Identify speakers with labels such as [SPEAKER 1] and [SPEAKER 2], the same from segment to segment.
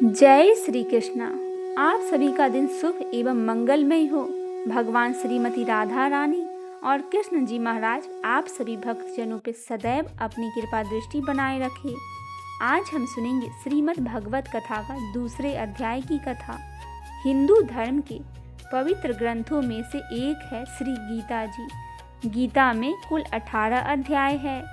[SPEAKER 1] जय श्री कृष्णा। आप सभी का दिन शुभ एवं मंगलमय हो। भगवान श्रीमती राधा रानी और कृष्ण जी महाराज आप सभी भक्तजनों पे सदैव अपनी कृपा दृष्टि बनाए रखे। आज हम सुनेंगे श्रीमद् भगवत कथा का दूसरे अध्याय की कथा। हिंदू धर्म के पवित्र ग्रंथों में से एक है श्री गीता जी। गीता में कुल 18 अध्याय है।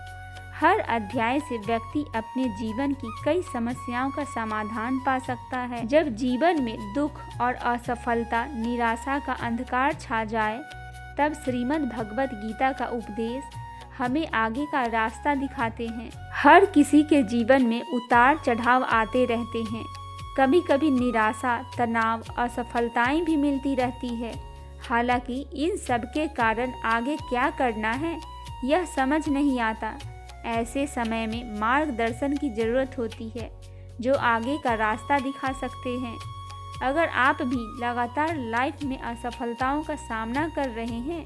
[SPEAKER 1] हर अध्याय से व्यक्ति अपने जीवन की कई समस्याओं का समाधान पा सकता है। जब जीवन में दुख और असफलता, निराशा का अंधकार छा जाए, तब श्रीमद् भगवत गीता का उपदेश हमें आगे का रास्ता दिखाते हैं। हर किसी के जीवन में उतार चढ़ाव आते रहते हैं। कभी कभी निराशा, तनाव, असफलताएं भी मिलती रहती है। हालांकि इन सब के कारण आगे क्या करना है यह समझ नहीं आता। ऐसे समय में मार्गदर्शन की ज़रूरत होती है जो आगे का रास्ता दिखा सकते हैं। अगर आप भी लगातार लाइफ में असफलताओं का सामना कर रहे हैं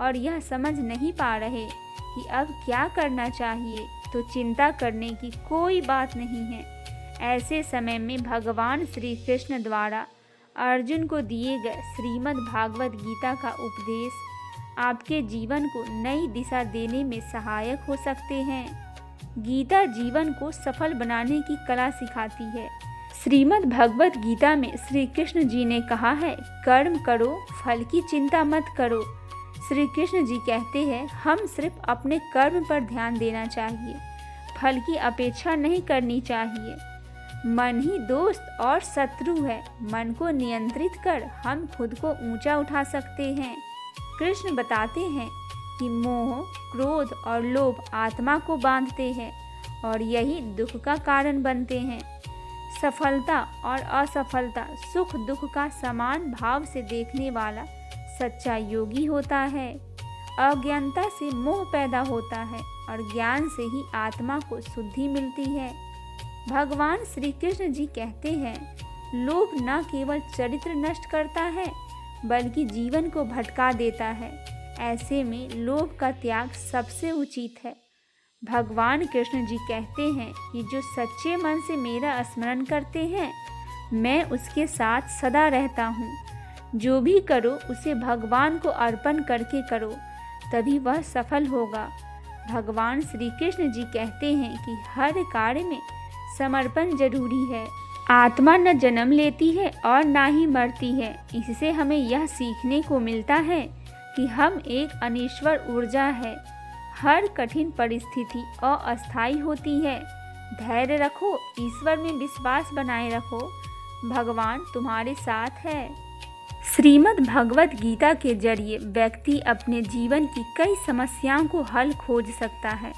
[SPEAKER 1] और यह समझ नहीं पा रहे कि अब क्या करना चाहिए, तो चिंता करने की कोई बात नहीं है। ऐसे समय में भगवान श्री कृष्ण द्वारा अर्जुन को दिए गए श्रीमद् भागवत गीता का उपदेश आपके जीवन को नई दिशा देने में सहायक हो सकते हैं। गीता जीवन को सफल बनाने की कला सिखाती है। श्रीमद् भगवत गीता में श्री कृष्ण जी ने कहा है, कर्म करो, फल की चिंता मत करो। श्री कृष्ण जी कहते हैं, हम सिर्फ अपने कर्म पर ध्यान देना चाहिए, फल की अपेक्षा नहीं करनी चाहिए। मन ही दोस्त और शत्रु है। मन को नियंत्रित कर हम खुद को ऊंचा उठा सकते हैं। कृष्ण बताते हैं कि मोह, क्रोध और लोभ आत्मा को बांधते हैं और यही दुख का कारण बनते हैं। सफलता और असफलता, सुख दुख का समान भाव से देखने वाला सच्चा योगी होता है। अज्ञानता से मोह पैदा होता है और ज्ञान से ही आत्मा को शुद्धि मिलती है। भगवान श्री कृष्ण जी कहते हैं, लोभ न केवल चरित्र नष्ट करता है बल्कि जीवन को भटका देता है। ऐसे में लोभ का त्याग सबसे उचित है। भगवान कृष्ण जी कहते हैं कि जो सच्चे मन से मेरा स्मरण करते हैं, मैं उसके साथ सदा रहता हूँ। जो भी करो उसे भगवान को अर्पण करके करो, तभी वह सफल होगा। भगवान श्री कृष्ण जी कहते हैं कि हर कार्य में समर्पण जरूरी है। आत्मा न जन्म लेती है और ना ही मरती है। इससे हमें यह सीखने को मिलता है कि हम एक अनिश्वर ऊर्जा है। हर कठिन परिस्थिति अस्थायी होती है। धैर्य रखो, ईश्वर में विश्वास बनाए रखो, भगवान तुम्हारे साथ है। श्रीमद् भगवत गीता के जरिए व्यक्ति अपने जीवन की कई समस्याओं को हल खोज सकता है।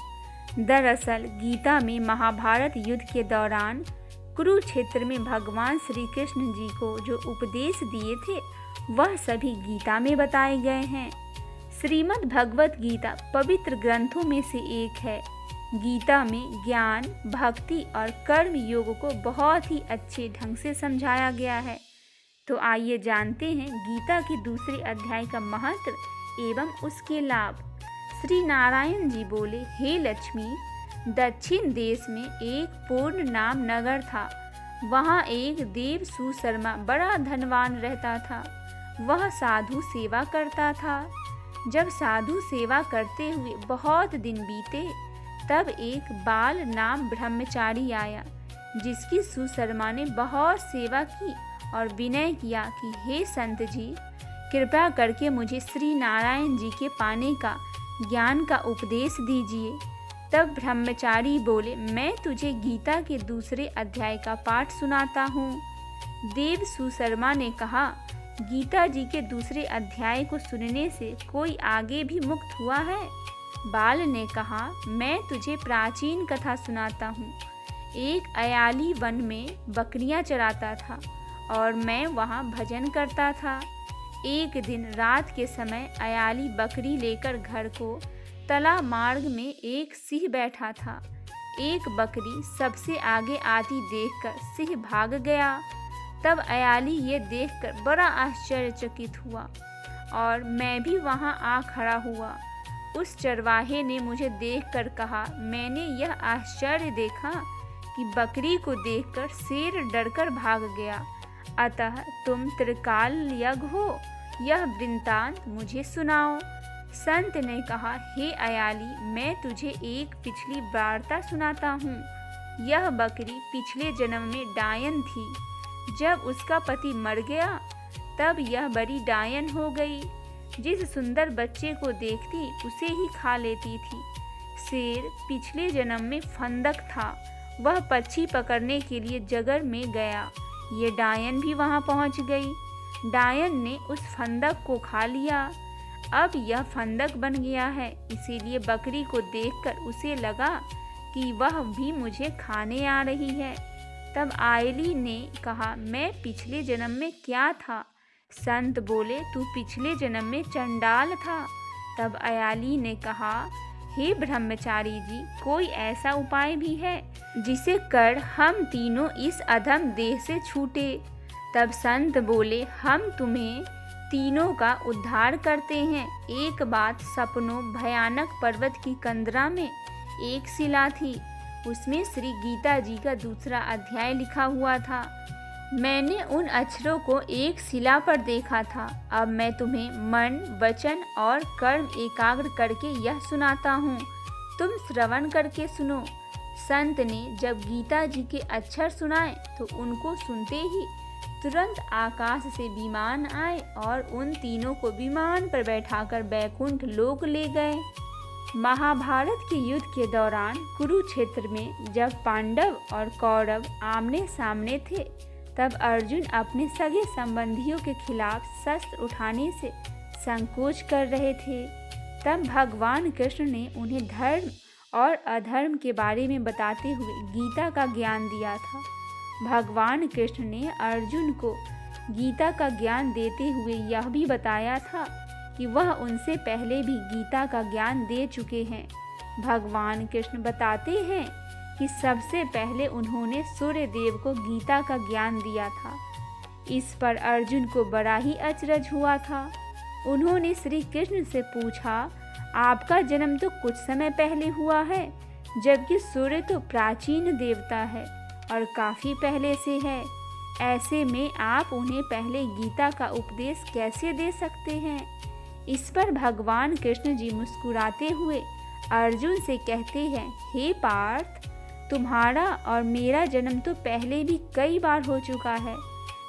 [SPEAKER 1] दरअसल गीता में महाभारत युद्ध के दौरान कुरुक्षेत्र में भगवान श्री कृष्ण जी को जो उपदेश दिए थे वह सभी गीता में बताए गए हैं। श्रीमद् भगवत गीता पवित्र ग्रंथों में से एक है। गीता में ज्ञान, भक्ति और कर्म योग को बहुत ही अच्छे ढंग से समझाया गया है। तो आइए जानते हैं गीता के दूसरे अध्याय का महत्व एवं उसके लाभ। श्री नारायण जी बोले, हे लक्ष्मी, दक्षिण देश में एक पूर्ण नाम नगर था। वहाँ एक देव सुशर्मा बड़ा धनवान रहता था। वह साधु सेवा करता था। जब साधु सेवा करते हुए बहुत दिन बीते, तब एक बाल नाम ब्रह्मचारी आया, जिसकी सुशर्मा ने बहुत सेवा की और विनय किया कि हे संत जी, कृपया करके मुझे श्री नारायण जी के पाने का ज्ञान का उपदेश दीजिए। तब ब्रह्मचारी बोले, मैं तुझे गीता के दूसरे अध्याय का पाठ सुनाता हूँ। देव सुशर्मा ने कहा, गीता जी के दूसरे अध्याय को सुनने से कोई आगे भी मुक्त हुआ है? बाल ने कहा, मैं तुझे प्राचीन कथा सुनाता हूँ। एक अयाली वन में बकरियां चराता था और मैं वहाँ भजन करता था। एक दिन रात के समय अयाली बकरी लेकर घर को तला मार्ग में एक सिंह बैठा था। एक बकरी सबसे आगे आती देखकर सिंह भाग गया। तब अयाली ये देखकर बड़ा आश्चर्यचकित हुआ और मैं भी वहां आ खड़ा हुआ। उस चरवाहे ने मुझे देखकर कहा, मैंने यह आश्चर्य देखा कि बकरी को देखकर शेर डरकर भाग गया। अतः तुम त्रिकाल यज्ञ हो, यह वृत्तांत मुझे सुनाओ। संत ने कहा, हे अयाली, मैं तुझे एक पिछली वार्ता सुनाता हूँ। यह बकरी पिछले जन्म में डायन थी। जब उसका पति मर गया तब यह बड़ी डायन हो गई। जिस सुंदर बच्चे को देखती उसे ही खा लेती थी। शेर पिछले जन्म में फंदक था। वह पक्षी पकड़ने के लिए जगर में गया। ये डायन भी वहां पहुंच गई। डायन ने उस फंदक को खा लिया। अब यह फंदक बन गया है, इसीलिए बकरी को देखकर उसे लगा कि वह भी मुझे खाने आ रही है। तब आयली ने कहा, मैं पिछले जन्म में क्या था? संत बोले, तू पिछले जन्म में चंडाल था। तब अयाली ने कहा, हे ब्रह्मचारी जी, कोई ऐसा उपाय भी है जिसे कर हम तीनों इस अधम देह से छूटे? तब संत बोले, हम तुम्हें तीनों का उद्धार करते हैं। एक बात, सपनों भयानक पर्वत की कंदरा में एक शिला थी। उसमें श्री गीता जी का दूसरा अध्याय लिखा हुआ था। मैंने उन अक्षरों को एक शिला पर देखा था। अब मैं तुम्हें मन, वचन और कर्म एकाग्र करके यह सुनाता हूँ। तुम श्रवण करके सुनो। संत ने जब गीता जी के अक्षर सुनाए तो उनको सुनते ही तुरंत आकाश से विमान आए और उन तीनों को विमान पर बैठाकर बैकुंठ लोक ले गए। महाभारत के युद्ध के दौरान कुरुक्षेत्र में जब पांडव और कौरव आमने सामने थे, तब अर्जुन अपने सगे संबंधियों के खिलाफ शस्त्र उठाने से संकोच कर रहे थे। तब भगवान कृष्ण ने उन्हें धर्म और अधर्म के बारे में बताते हुए गीता का ज्ञान दिया था। भगवान कृष्ण ने अर्जुन को गीता का ज्ञान देते हुए यह भी बताया था कि वह उनसे पहले भी गीता का ज्ञान दे चुके हैं। भगवान कृष्ण बताते हैं कि सबसे पहले उन्होंने सूर्य देव को गीता का ज्ञान दिया था। इस पर अर्जुन को बड़ा ही अचरज हुआ था। उन्होंने श्री कृष्ण से पूछा, आपका जन्म तो कुछ समय पहले हुआ है, जबकि सूर्य तो प्राचीन देवता है और काफ़ी पहले से है। ऐसे में आप उन्हें पहले गीता का उपदेश कैसे दे सकते हैं? इस पर भगवान कृष्ण जी मुस्कुराते हुए अर्जुन से कहते हैं, हे पार्थ, तुम्हारा और मेरा जन्म तो पहले भी कई बार हो चुका है,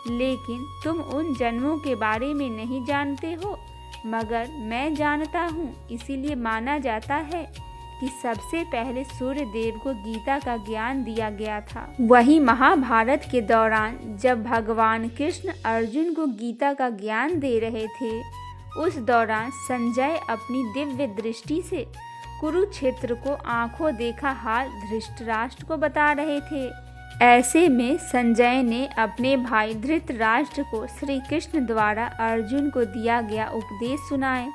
[SPEAKER 1] लेकिन तुम उन जन्मों के बारे में नहीं जानते हो, मगर मैं जानता हूँ। इसीलिए माना जाता है कि सबसे पहले सूर्य देव को गीता का ज्ञान दिया गया था। वही महाभारत के दौरान जब भगवान कृष्ण अर्जुन को गीता का ज्ञान दे रहे थे, उस दौरान संजय अपनी दिव्य दृष्टि से कुरुक्षेत्र को आंखों देखा हाल धृतराष्ट्र को बता रहे थे। ऐसे में संजय ने अपने भाई धृतराष्ट्र को श्री कृष्ण द्वारा अर्जुन को दिया गया उपदेश सुनाए।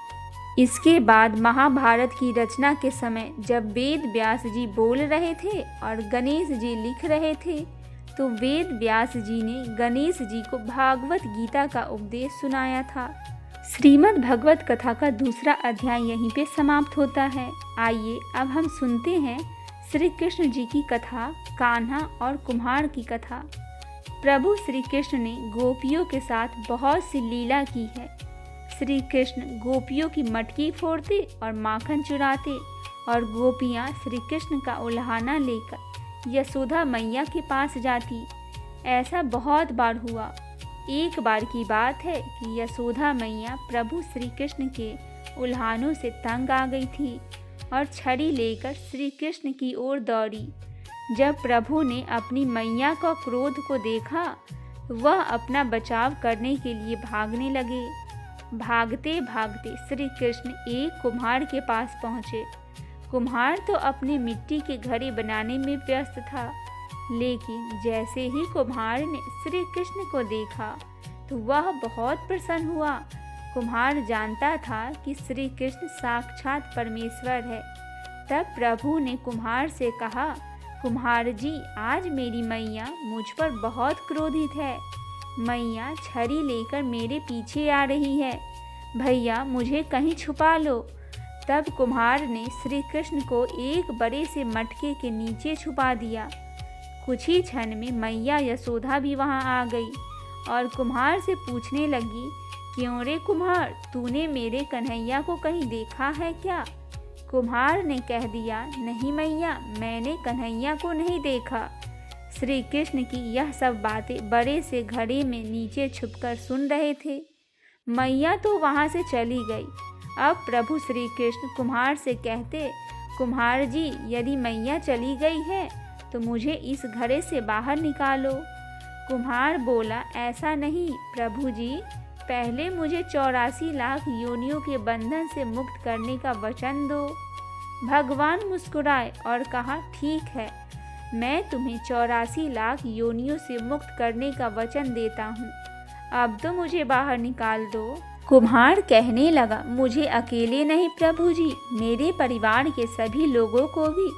[SPEAKER 1] इसके बाद महाभारत की रचना के समय जब वेद व्यास जी बोल रहे थे और गणेश जी लिख रहे थे, तो वेद व्यास जी ने गणेश जी को भागवत गीता का उपदेश सुनाया था। श्रीमद् भगवत कथा का दूसरा अध्याय यहीं पे समाप्त होता है। आइए अब हम सुनते हैं श्री कृष्ण जी की कथा, कान्हा और कुम्हार की कथा। प्रभु श्री कृष्ण ने गोपियों के साथ बहुत सी लीला की है। श्री कृष्ण गोपियों की मटकी फोड़ते और माखन चुराते और गोपियाँ श्री कृष्ण का उल्हाना लेकर यशोदा मैया के पास जाती। ऐसा बहुत बार हुआ। एक बार की बात है कि यशोदा मैया प्रभु श्री कृष्ण के उल्हानों से तंग आ गई थी और छड़ी लेकर श्री कृष्ण की ओर दौड़ी। जब प्रभु ने अपनी मैया का क्रोध को देखा, वह अपना बचाव करने के लिए भागने लगे। भागते भागते श्री कृष्ण एक कुम्हार के पास पहुँचे। कुम्हार तो अपने मिट्टी के घड़े बनाने में व्यस्त था, लेकिन जैसे ही कुम्हार ने श्री कृष्ण को देखा तो वह बहुत प्रसन्न हुआ। कुम्हार जानता था कि श्री कृष्ण साक्षात परमेश्वर है। तब प्रभु ने कुम्हार से कहा, कुम्हार जी, आज मेरी मैया मुझ पर बहुत क्रोधित है। मैया छड़ी लेकर मेरे पीछे आ रही है। भैया, मुझे कहीं छुपा लो। तब कुम्हार ने श्री कृष्ण को एक बड़े से मटके के नीचे छुपा दिया। कुछ ही क्षण में मैया यशोदा भी वहां आ गई और कुम्हार से पूछने लगी, क्यों रे कुम्हार, तूने मेरे कन्हैया को कहीं देखा है क्या? कुम्हार ने कह दिया, नहीं मैया, मैंने कन्हैया को नहीं देखा। श्री कृष्ण की यह सब बातें बड़े से घड़े में नीचे छुपकर सुन रहे थे। मैया तो वहां से चली गई। अब प्रभु श्री कृष्ण कुम्हार से कहते, कुम्हार जी, यदि मैया चली गई है तो मुझे इस घड़े से बाहर निकालो। कुम्हार बोला, ऐसा नहीं प्रभु जी, पहले मुझे 84 लाख योनियों के बंधन से मुक्त करने का वचन दो। भगवान मुस्कुराए और कहा, ठीक है, मैं तुम्हें 84 लाख योनियों से मुक्त करने का वचन देता हूँ। अब तो मुझे बाहर निकाल दो। कुम्हार कहने लगा, मुझे अकेले नहीं प्रभु जी, मेरे परिवार के सभी लोगों को भी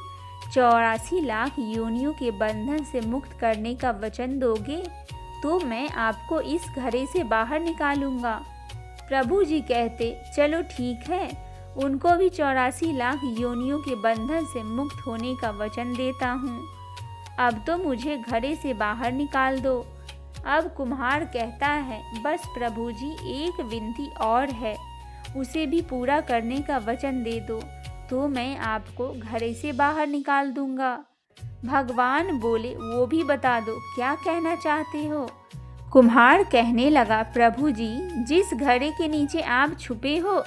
[SPEAKER 1] 84 लाख योनियों के बंधन से मुक्त करने का वचन दोगे तो मैं आपको इस घड़े से बाहर निकालूंगा। प्रभु जी कहते, चलो ठीक है, उनको भी 84 लाख योनियों के बंधन से मुक्त होने का वचन देता हूँ। अब तो मुझे घड़े से बाहर निकाल दो। अब कुम्हार कहता है, बस प्रभु जी, एक विनती और है, उसे भी पूरा करने का वचन दे दो तो मैं आपको घड़े से बाहर निकाल दूंगा। भगवान बोले, वो भी बता दो, क्या कहना चाहते हो? कुम्हार कहने लगा, प्रभु जी, जिस घड़े के नीचे आप छुपे हो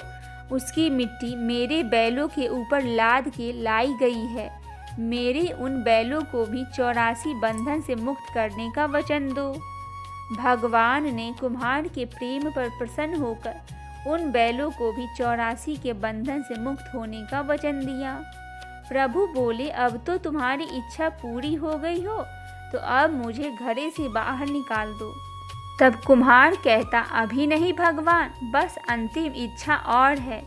[SPEAKER 1] उसकी मिट्टी मेरे बैलों के ऊपर लाद के लाई गई है। मेरे उन बैलों को भी 84 बंधन से मुक्त करने का वचन दो। भगवान ने कुम्हार के प्रेम पर प्रसन्न होकर उन बैलों को भी 84 के बंधन से मुक्त होने का वचन दिया। प्रभु बोले, अब तो तुम्हारी इच्छा पूरी हो गई हो तो अब मुझे घड़े से बाहर निकाल दो। तब कुम्हार कहता, अभी नहीं भगवान, बस अंतिम इच्छा और है,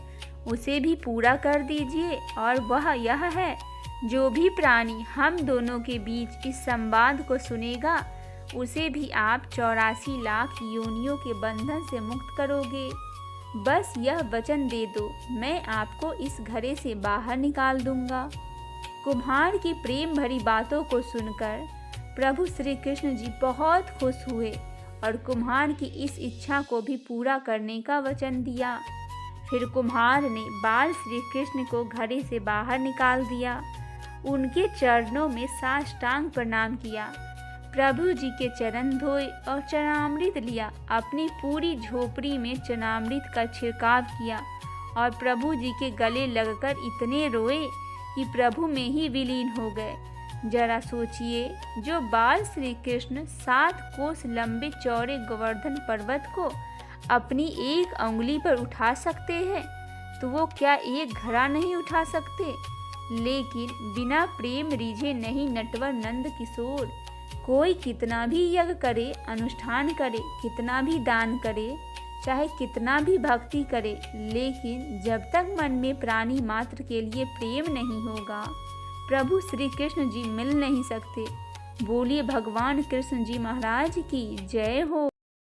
[SPEAKER 1] उसे भी पूरा कर दीजिए। और वह यह है, जो भी प्राणी हम दोनों के बीच इस संवाद को सुनेगा उसे भी आप 84 लाख योनियों के बंधन से मुक्त करोगे। बस यह वचन दे दो, मैं आपको इस घड़े से बाहर निकाल दूंगा। कुम्हार की प्रेम भरी बातों को सुनकर प्रभु श्री कृष्ण जी बहुत खुश हुए और कुम्हार की इस इच्छा को भी पूरा करने का वचन दिया। फिर कुम्हार ने बाल श्री कृष्ण को घड़े से बाहर निकाल दिया, उनके चरणों में साष्टांग प्रणाम किया, प्रभु जी के चरण धोए और चरणामृत लिया, अपनी पूरी झोपड़ी में चरणामृत का छिड़काव किया और प्रभु जी के गले लगकर इतने रोए कि प्रभु में ही विलीन हो गए। जरा सोचिए, जो बाल श्री कृष्ण 7 कोस लंबे चौड़े गोवर्धन पर्वत को अपनी एक उंगली पर उठा सकते हैं तो वो क्या एक घड़ा नहीं उठा सकते? लेकिन बिना प्रेम रिझे नहीं नटवर नंद किशोर। कोई कितना भी यज्ञ करे, अनुष्ठान करे, कितना भी दान करे, चाहे कितना भी भक्ति करे, लेकिन जब तक मन में प्राणी मात्र के लिए प्रेम नहीं होगा प्रभु श्री कृष्ण जी मिल नहीं सकते। बोलिए भगवान कृष्ण जी महाराज की जय हो।